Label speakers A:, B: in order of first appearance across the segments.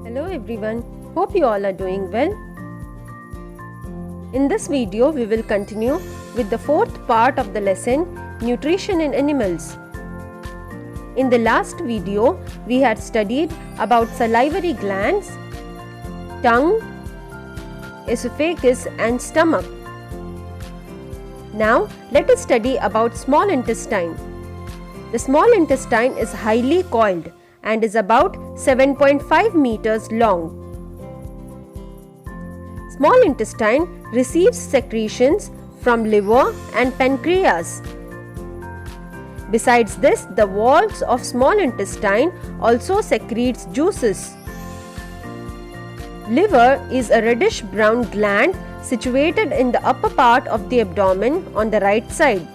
A: Hello everyone, hope you all are doing well. In this video, we will continue with the fourth part of the lesson, Nutrition in Animals. In the last video, we had studied about salivary glands, tongue, esophagus and stomach. Now, let us study about small intestine. The small intestine is highly coiled and is about 7.5 meters long. Small intestine receives secretions from liver and pancreas. Besides this, the walls of small intestine also secretes juices. Liver is a reddish brown gland situated in the upper part of the abdomen on the right side.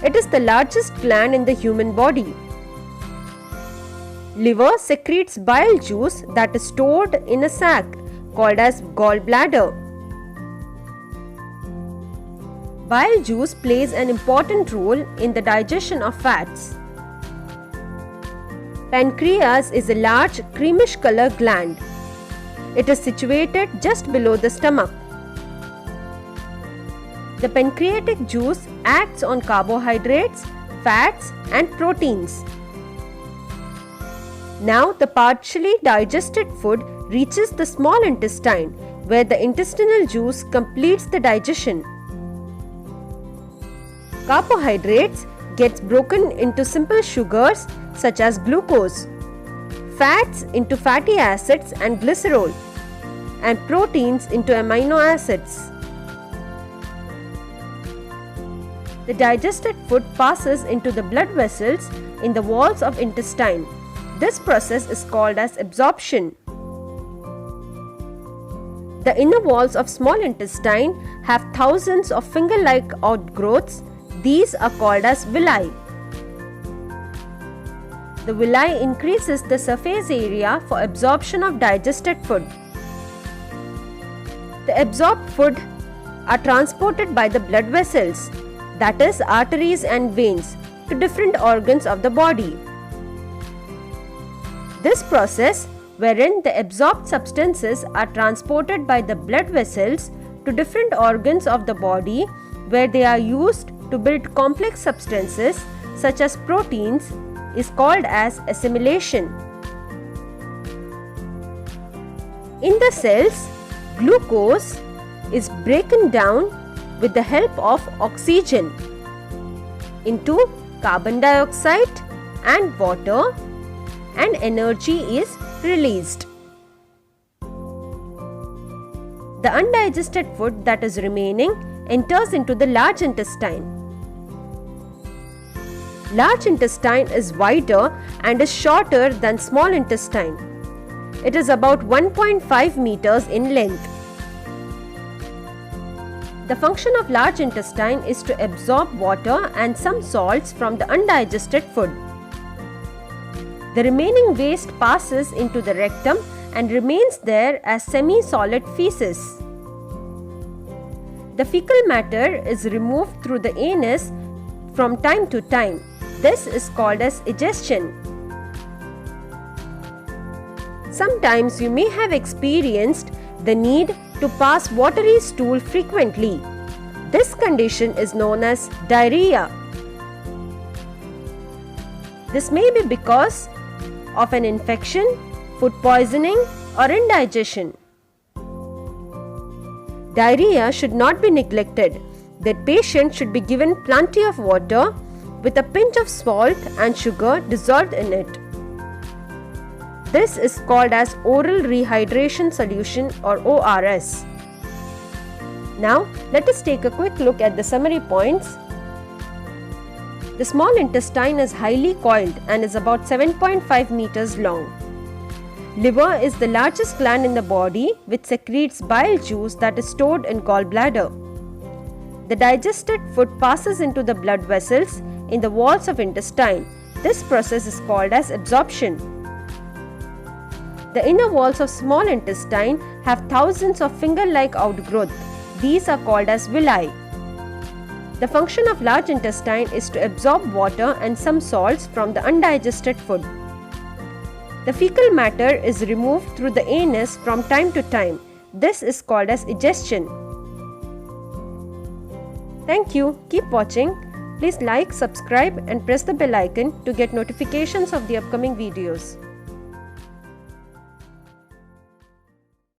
A: It is the largest gland in the human body. Liver secretes bile juice that is stored in a sac called as gallbladder. Bile juice plays an important role in the digestion of fats. Pancreas is a large creamish color gland. It is situated just below the stomach. The pancreatic juice acts on carbohydrates, fats and proteins. Now the partially digested food reaches the small intestine where the intestinal juice completes the digestion. Carbohydrates gets broken into simple sugars such as glucose, fats into fatty acids and glycerol, and proteins into amino acids. The digested food passes into the blood vessels in the walls of intestine. This process is called as absorption. The inner walls of small intestine have thousands of finger-like outgrowths. These are called as villi. The villi increases the surface area for absorption of digested food. The absorbed food are transported by the blood vessels, that is arteries and veins, to different organs of the body. This process, wherein the absorbed substances are transported by the blood vessels to different organs of the body where they are used to build complex substances such as proteins, is called as assimilation. In the cells, glucose is broken down with the help of oxygen into carbon dioxide and water, and energy is released. The undigested food that is remaining enters into the large intestine. Large intestine is wider and is shorter than small intestine. It is about 1.5 meters in length. The function of large intestine is to absorb water and some salts from the undigested food. The remaining waste passes into the rectum and remains there as semi-solid feces. The fecal matter is removed through the anus from time to time. This is called as egestion. Sometimes you may have experienced the need to pass watery stool frequently. This condition is known as diarrhea. This may be because of an infection, food poisoning or indigestion. Diarrhea should not be neglected. The patient should be given plenty of water with a pinch of salt and sugar dissolved in it. This is called as oral rehydration solution or ORS. Now, let us take a quick look at the summary points. The small intestine is highly coiled and is about 7.5 meters long. Liver is the largest gland in the body which secretes bile juice that is stored in gallbladder. The digested food passes into the blood vessels in the walls of intestine. This process is called as absorption. The inner walls of small intestine have thousands of finger-like outgrowth. These are called as villi. The function of large intestine is to absorb water and some salts from the undigested food. The fecal matter is removed through the anus from time to time. This is called as egestion. Thank you. Keep watching. Please like, subscribe and press the bell icon to get notifications of the upcoming videos.